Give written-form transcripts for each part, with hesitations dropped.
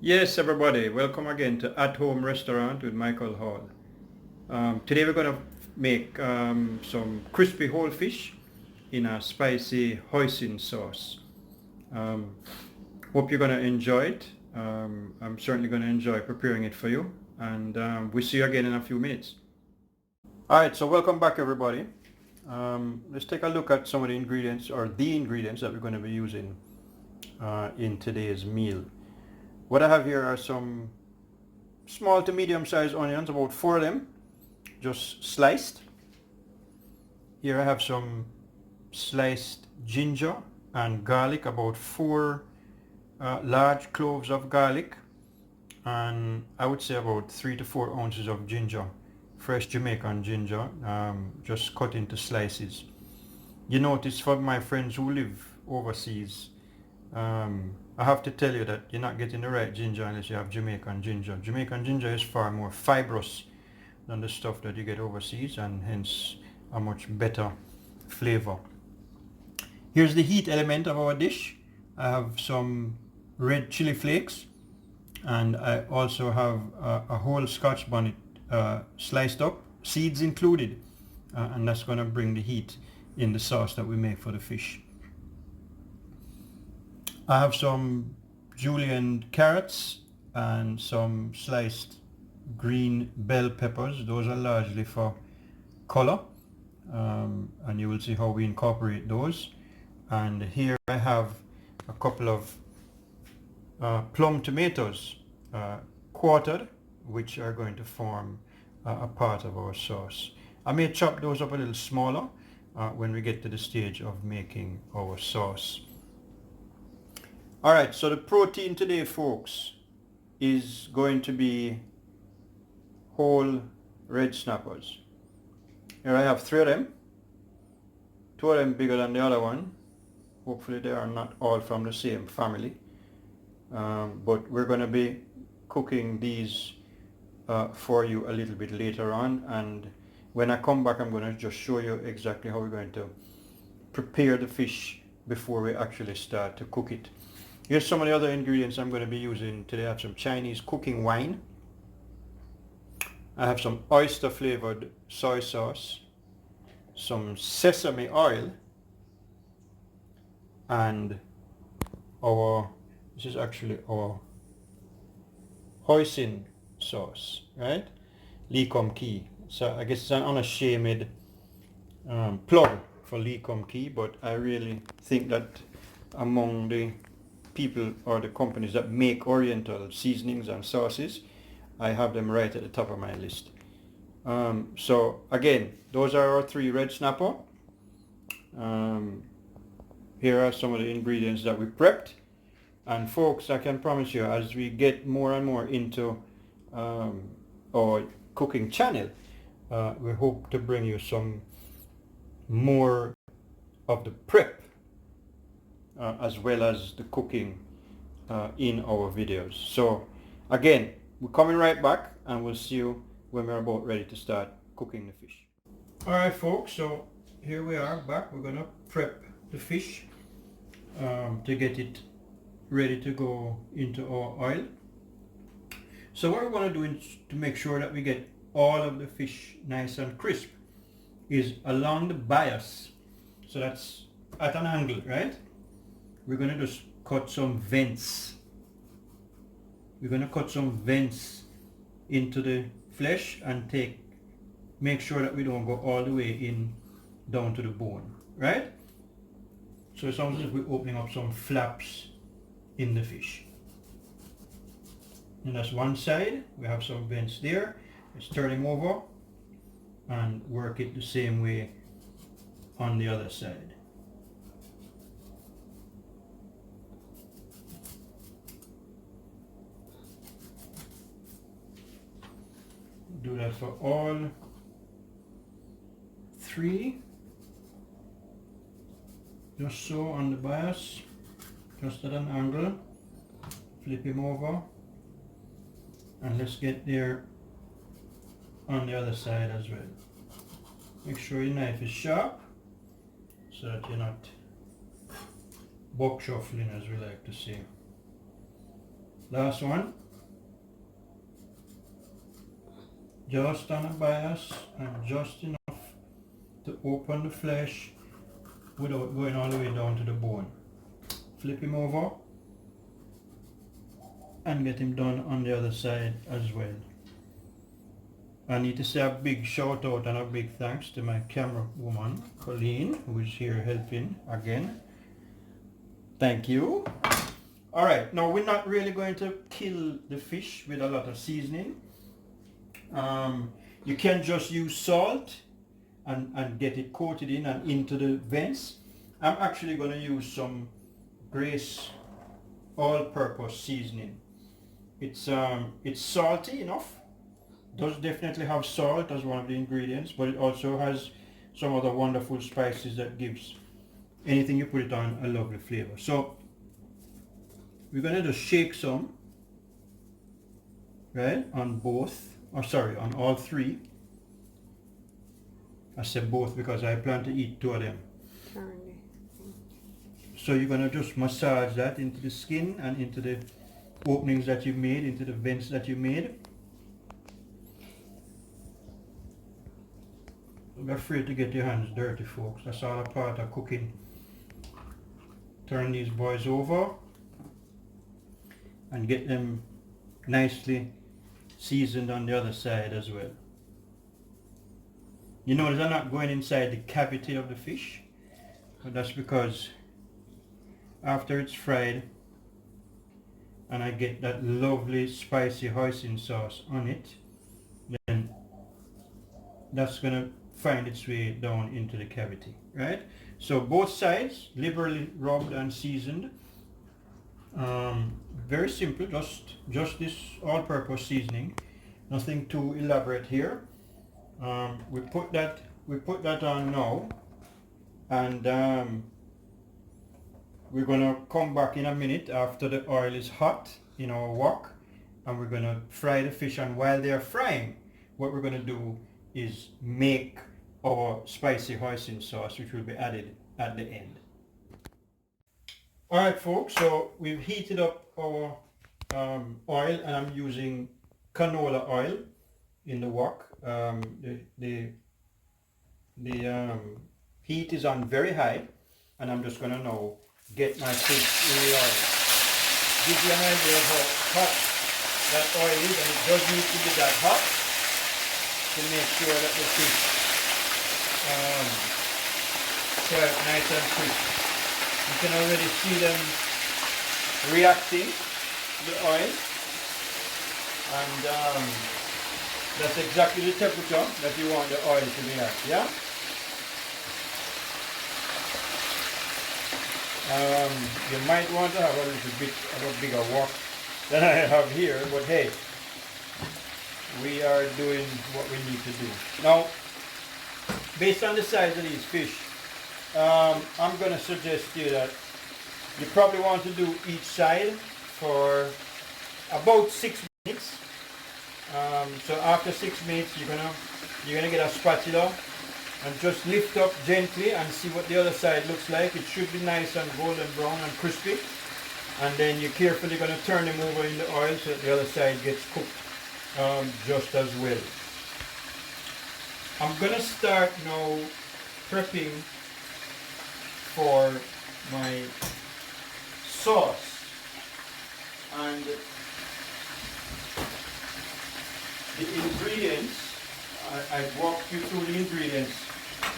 Yes, everybody, welcome again to At Home Restaurant with Michael Hall. Today we're going to make some crispy whole fish in a spicy hoisin sauce. Um, Hope you're going to enjoy it. I'm certainly going to enjoy preparing it for you, and we'll see you again in a few minutes. Alright, so welcome back everybody. Let's take a look at some of the ingredients, or the ingredients that we're going to be using in today's meal. What I have here are some small to medium sized onions, about 4 of them, just sliced. Here I have some sliced ginger and garlic, about 4 large cloves of garlic, and I would say about 3 to 4 ounces of ginger, fresh Jamaican ginger, just cut into slices. You notice, for my friends who live overseas, I have to tell you that you're not getting the right ginger unless you have Jamaican ginger. Jamaican ginger is far more fibrous than the stuff that you get overseas, and hence a much better flavor. Here's the heat element of our dish. I have some red chili flakes, and I also have a whole Scotch bonnet sliced up, seeds included, and that's going to bring the heat in the sauce that we make for the fish. I have some julienne carrots and some sliced green bell peppers. Those are largely for color, and you will see how we incorporate those. And here I have a couple of plum tomatoes, quartered, which are going to form a part of our sauce. I may chop those up a little smaller when we get to the stage of making our sauce. Alright, so the protein today, folks, is going to be whole red snappers. Here I have 3 of them. 2 of them bigger than the other one. Hopefully they are not all from the same family. But we're going to be cooking these for you a little bit later on, and when I come back I'm going to just show you exactly how we're going to prepare the fish before we actually start to cook it. Here's some of the other ingredients I'm going to be using today. I have some Chinese cooking wine. I have some oyster flavored soy sauce, some sesame oil, and this is actually our Hoisin sauce, right? Lee Kum Kee. So I guess it's an unashamed plug for Lee Kum Kee, but I really think that among the people or the companies that make oriental seasonings and sauces, I have them right at the top of my list. So again, those are our 3 red snapper. Here are some of the ingredients that we prepped, and folks, I can promise you, as we get more and more into our cooking channel, we hope to bring you some more of the prep as well as the cooking in our videos. So again, we're coming right back, and we'll see you when we're about ready to start cooking the fish. Alright folks, so here we are back. We're gonna prep the fish to get it ready to go into our oil. So what we're going to do to make sure that we get all of the fish nice and crisp is along the bias. So that's at an angle, right? We're going to just cut some vents. We're going to cut some vents into the flesh and make sure that we don't go all the way in down to the bone, right? So it's almost as if we're opening up some flaps in the fish. And that's one side. We have some vents there. Let's turn them over and work it the same way on the other side. Do that for all 3. Just so on the bias, just at an angle. Flip him over, and let's get there on the other side as well. Make sure your knife is sharp so that you're not buck shuffling, as we like to say. Last one. Just on a bias and just enough to open the flesh without going all the way down to the bone. Flip him over and get him done on the other side as well. I need to say a big shout out and a big thanks to my camera woman, Colleen, who is here helping again. Thank you. Alright, now we're not really going to kill the fish with a lot of seasoning. You can just use salt and get it coated in and into the vents. I'm actually going to use some Grace all-purpose seasoning. It's salty enough. Does definitely have salt as one of the ingredients, but it also has some other wonderful spices that gives anything you put it on a lovely flavor. So we're going to just shake some, right, on both, or sorry, on all three. I said both because I plan to eat 2 of them. So you're going to just massage that into the skin and into the openings that you made, into the vents that you made. Don't be afraid to get your hands dirty, folks. That's all a part of cooking. Turn these boys over and get them nicely seasoned on the other side as well. You notice I'm not going inside the cavity of the fish, but that's because after it's fried and I get that lovely spicy hoisin sauce on it, then that's going to find its way down into the cavity, right? So both sides liberally rubbed and seasoned. Very simple, just this all-purpose seasoning, nothing too elaborate here. We put that on now, and we're gonna come back in a minute after the oil is hot in our wok, and we're gonna fry the fish. And while they're frying, what we're gonna do is make our spicy hoisin sauce, which will be added at the end. Alright folks, so we've heated up our oil, and I'm using canola oil in the wok. The heat is on very high, and I'm just going to now get my fish in the oil. Give you an idea of how hot that oil is, and it does need to be that hot to make sure that the fish fry nice and crisp. You can already see them reacting to the oil, and that's exactly the temperature that you want the oil to be at, yeah? You might want to have a little bit of a bigger wok than I have here, but hey, we are doing what we need to do. Now, based on the size of these fish, I'm going to suggest to you that you probably want to do each side for about 6 minutes. So after 6 minutes, you're gonna get a spatula and just lift up gently and see what the other side looks like. It should be nice and golden brown and crispy. And then you're carefully going to turn them over in the oil so that the other side gets cooked just as well. I'm going to start now prepping for my sauce. And the ingredients, I walked you through the ingredients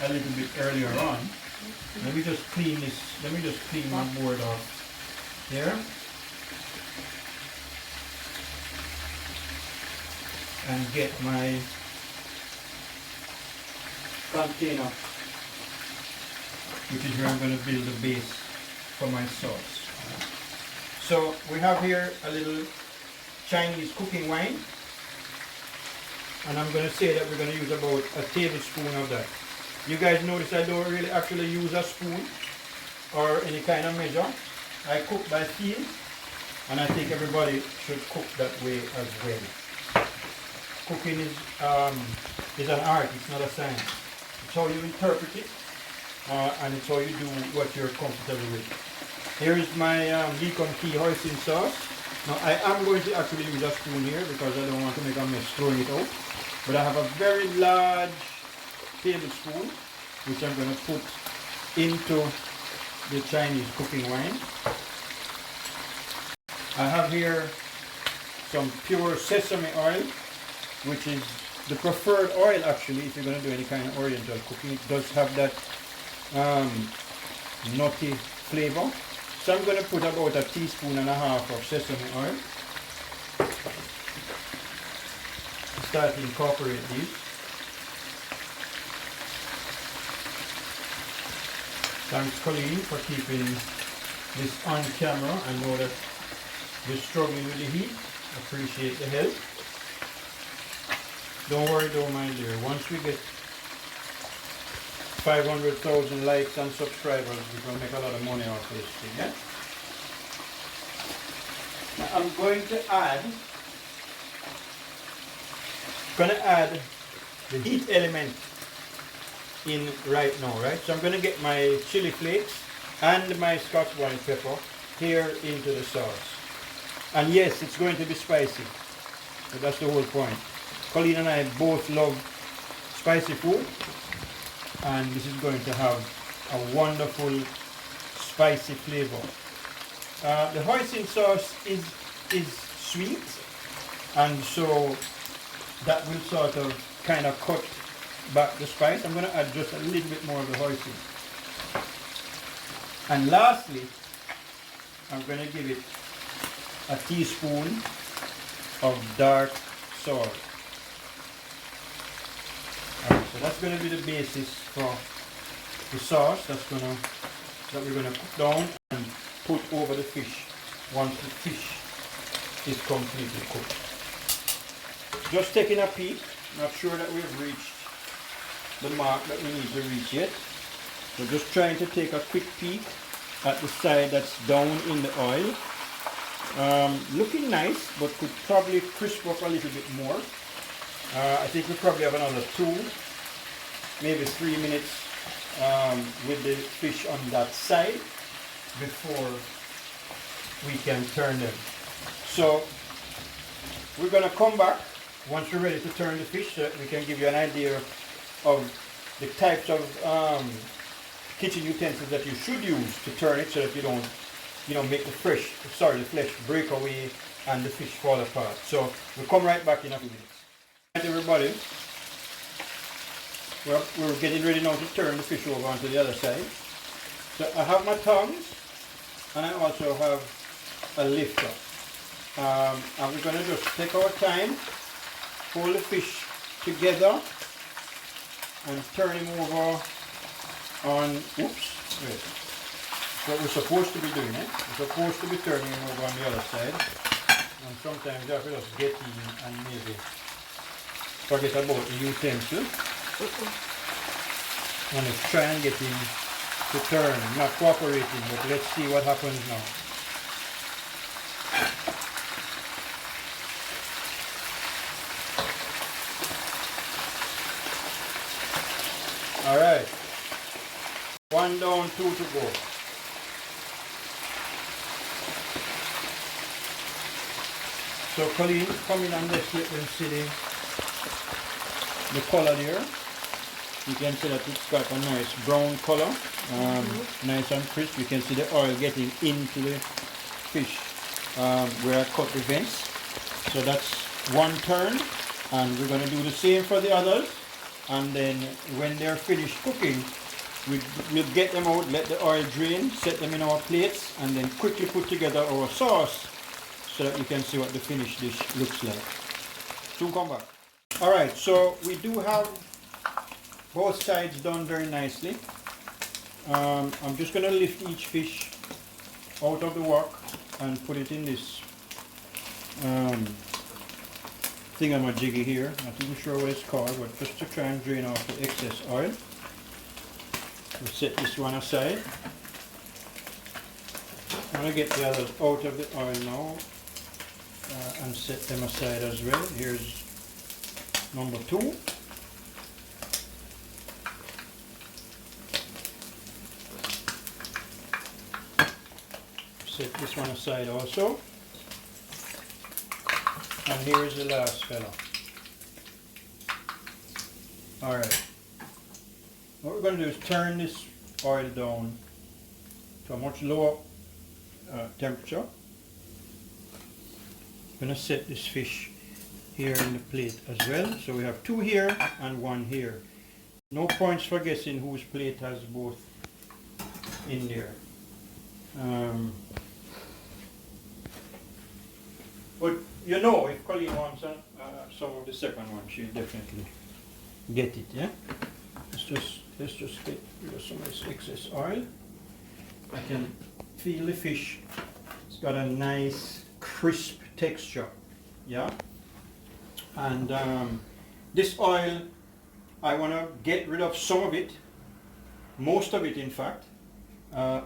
a little bit earlier on. Let me just clean this, let me just clean my board off here. And get my container, which is where I'm going to build the base for my sauce. So we have here a little Chinese cooking wine, and I'm going to say that we're going to use about a tablespoon of that. You guys notice I don't really actually use a spoon or any kind of measure. I cook by feel, and I think everybody should cook that way as well. Cooking is an art, it's not a science. It's how you interpret it, and it's how you do what you're comfortable with. Here is my leek on key hoisin sauce. Now I am going to actually use a spoon here because I don't want to make a mess throwing it out. But I have a very large tablespoon which I'm going to put into the Chinese cooking wine. I have here some pure sesame oil, which is the preferred oil actually if you're going to do any kind of oriental cooking. It does have that nutty flavor. So I'm going to put about 1.5 teaspoons of sesame oil. Start to incorporate these. Thanks Colleen for keeping this on camera. I know that you're struggling with the heat. Appreciate the help. Don't worry, don't mind dear. Once we get 500,000 likes and subscribers, we're going to make a lot of money off this thing, yeah? Now I'm going to add the heat element in right now, right? So I'm going to get my chili flakes and my Scotch bonnet pepper here into the sauce. And yes, it's going to be spicy, but that's the whole point. Colleen and I both love spicy food, and this is going to have a wonderful spicy flavor. The hoisin sauce is sweet, and so that will sort of kind of cut back the spice. I'm going to add just a little bit more of the hoisin. And lastly, I'm going to give it 1 teaspoon of dark salt. Alright, so that's going to be the basis for the sauce that we're going to put down and put over the fish once the fish is completely cooked. Just taking a peek, not sure that we've reached the mark that we need to reach yet. So just trying to take a quick peek at the side that's down in the oil. Looking nice, but could probably crisp up a little bit more. I think we probably have another 2, maybe 3 minutes with the fish on that side before we can turn them. So we're going to come back once we're ready to turn the fish so that we can give you an idea of the types of kitchen utensils that you should use to turn it so that you don't make the flesh break away and the fish fall apart. So we'll come right back in a few minutes. Right, everybody, we're getting ready now to turn the fish over onto the other side. So I have my tongs and I also have a lifter. And we're going to just take our time, hold the fish together and turn him over on, what we're supposed to be doing, eh? We're supposed to be turning him over on the other side. And sometimes I will just get in and maybe forget about the utensil. And let's try and get him to turn, not cooperating, but let's see what happens now. Alright, 1 down, 2 to go. So Colleen, come in and let's let them see the color there. You can see that it's got a nice brown color, nice and crisp. You can see the oil getting into the fish where I cut the vents. So that's 1 turn, and we're going to do the same for the others. And then when they're finished cooking, we'll get them out, let the oil drain, set them in our plates, and then quickly put together our sauce so that you can see what the finished dish looks like. Soon come back. Alright, so we do have both sides done very nicely. I'm just going to lift each fish out of the wok and put it in this thingamajiggy here. Not even sure what it's called, but just to try and drain off the excess oil. We'll set this one aside. I'm going to get the others out of the oil now and set them aside as well. Here's number 2. Set this one aside also. And here is the last fella. Alright. What we're going to do is turn this oil down to a much lower temperature. I'm going to set this fish here in the plate as well. So we have two here and one here. No points for guessing whose plate has both in there. But you know, if Colleen wants some of the second one, she'll definitely get it, yeah? Let's just get rid of some of this excess oil. I can feel the fish. It's got a nice crisp texture, yeah? And this oil, I want to get rid of some of it, most of it in fact,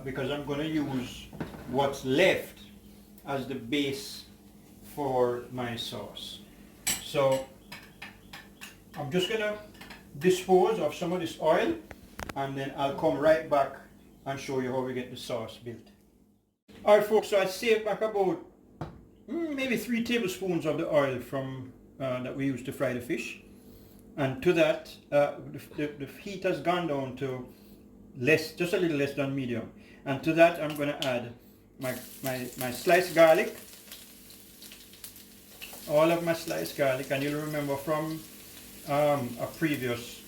because I'm going to use what's left as the base for my sauce. So I'm just going to dispose of some of this oil, and then I'll come right back and show you how we get the sauce built. Alright folks, so I saved back about maybe 3 tablespoons of the oil from that we used to fry the fish, and to that the heat has gone down to just a little less than medium, and to that I'm going to add my sliced garlic, all of my sliced garlic. And you'll remember from a previous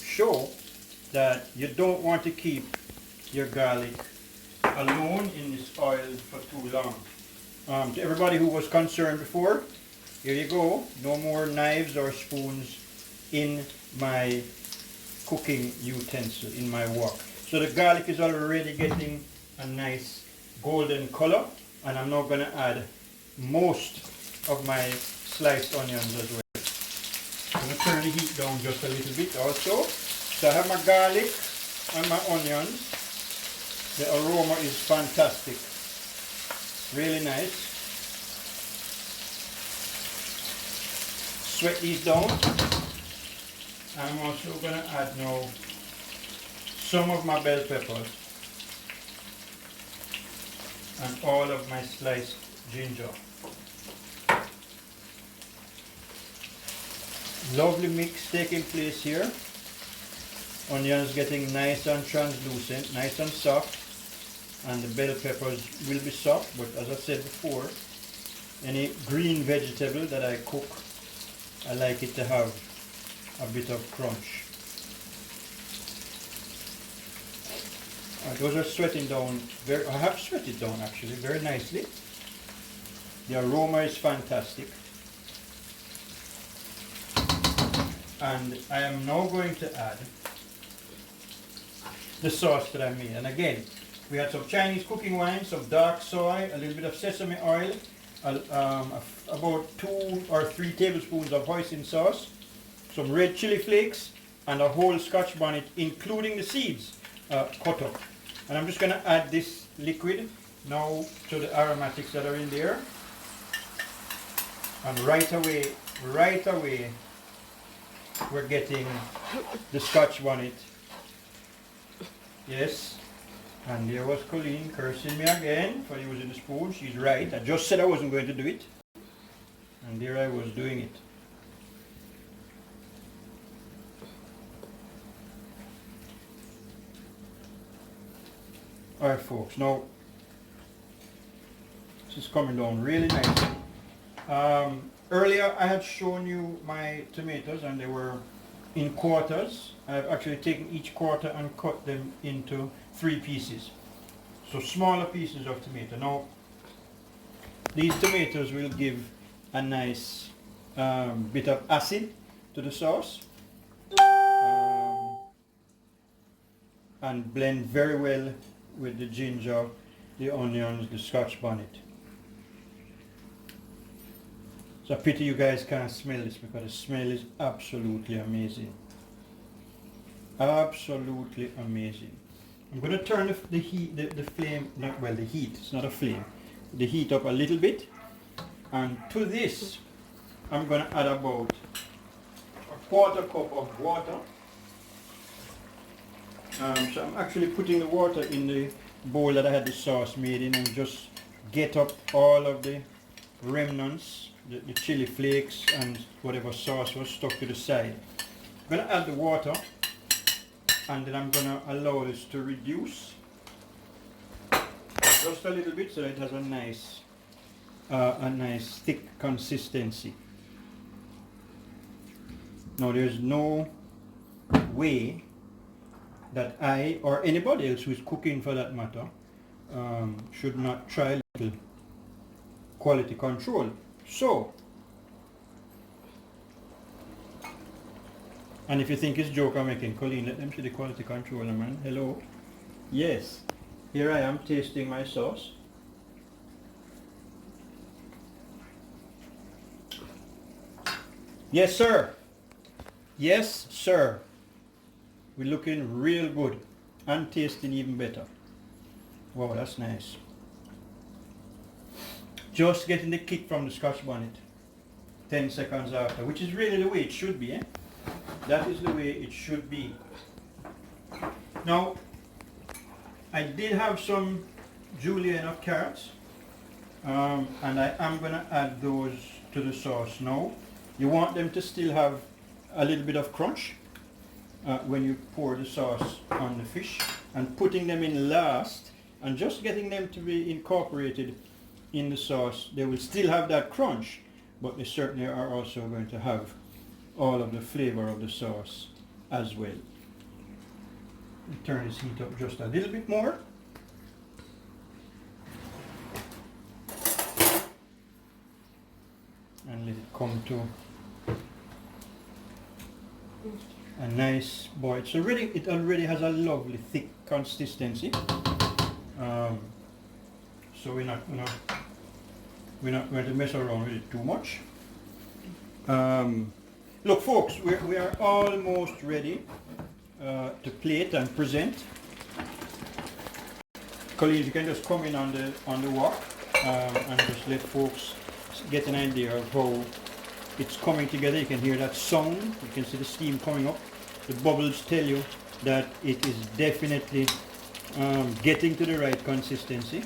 show that you don't want to keep your garlic alone in this oil for too long. To everybody who was concerned before, here you go, no more knives or spoons in my cooking utensil, in my wok. So the garlic is already getting a nice golden color, and I'm now going to add most of my sliced onions as well. I'm going to turn the heat down just a little bit also. So I have my garlic and my onions. The aroma is fantastic, really nice. Sweat these down. I'm also going to add now some of my bell peppers and all of my sliced ginger. Lovely mix taking place here. Onions getting nice and translucent, nice and soft, and the bell peppers will be soft, but as I said before, any green vegetable that I cook, I like it to have a bit of crunch. Those are sweating down, I have sweated down actually very nicely. The aroma is fantastic. And I am now going to add the sauce that I made. And again, we had some Chinese cooking wine, some dark soy, a little bit of sesame oil, about 2 or 3 tablespoons of hoisin sauce, some red chili flakes, and a whole Scotch bonnet, including the seeds cut up. And I'm just going to add this liquid now to the aromatics that are in there. And right away, we're getting the Scotch bonnet. Yes, and there was Colleen cursing me again for using the spoon. She's right. I just said I wasn't going to do it, and there I was doing it. Alright folks, now this is coming down really nicely. Earlier I had shown you my tomatoes and they were in quarters. I've actually taken each quarter and cut them into 3 pieces. So smaller pieces of tomato. Now these tomatoes will give a nice bit of acid to the sauce and blend very well with the ginger, the onions, the Scotch bonnet. It's a pity you guys can't smell this because the smell is absolutely amazing. Absolutely amazing. I'm going to turn the heat, the flame, well the heat, it's not a flame, the heat up a little bit, and to this I'm going to add about a 1/4 cup of water. So I'm actually putting the water in the bowl that I had the sauce made in and just get up all of the remnants, the chili flakes and whatever sauce was stuck to the side. I'm going to add the water, and then I'm going to allow this to reduce just a little bit so that it has a nice thick consistency. Now there's no way that I or anybody else who is cooking for that matter should not try a little quality control. So, and if you think it's joke I'm making, Colleen, let them see the quality controller, man. Hello. Yes, here I am tasting my sauce. Yes, sir. Yes, sir. We're looking real good and tasting even better. Wow, that's nice. Just getting the kick from the Scotch bonnet 10 seconds after, which is really the way it should be. That is the way it should be. Now, I did have some julienne of carrots, and I am going to add those to the sauce now. You want them to still have a little bit of crunch when you pour the sauce on the fish, and putting them in last and just getting them to be incorporated in the sauce. They will still have that crunch, but they certainly are also going to have all of the flavor of the sauce as well. Turn this heat up just a little bit more. And let it come to a nice boil. So it already has a lovely thick consistency. So we're not going to mess around with it too much. Look, folks, we are almost ready to plate and present. Colleen, you can just come in on the wok and just let folks get an idea of how it's coming together. You can hear that sound. You can see the steam coming up. The bubbles tell you that it is definitely getting to the right consistency.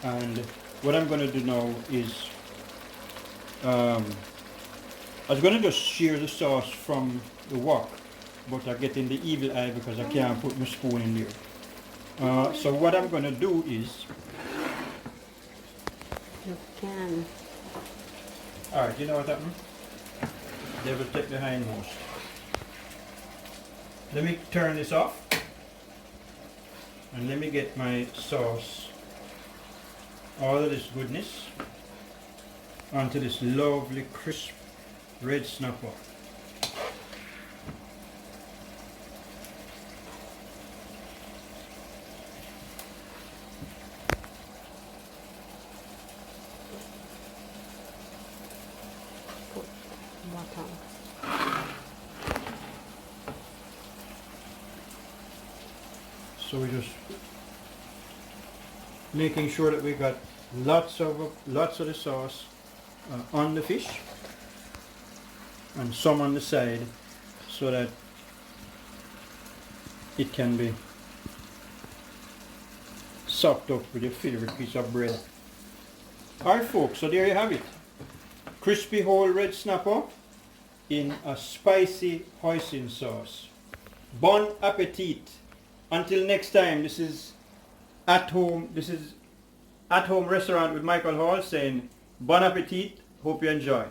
And what I'm going to do now is I was going to just shear the sauce from the wok, but I'm getting the evil eye because I can't put my spoon in there. So what I'm going to do is... You can. Alright, you know what happened? They will take the hindmost. Let me turn this off and let me get my sauce, all of this goodness, onto this lovely crisp red snapper. So we're just making sure that we got lots of the sauce on the fish and some on the side so that it can be sopped up with your favorite piece of bread. Alright folks, so there you have it. Crispy whole red snapper in a spicy hoisin sauce. Bon appetit. Until next time, this is At Home Restaurant with Michael Hall saying bon appetit, hope you enjoy.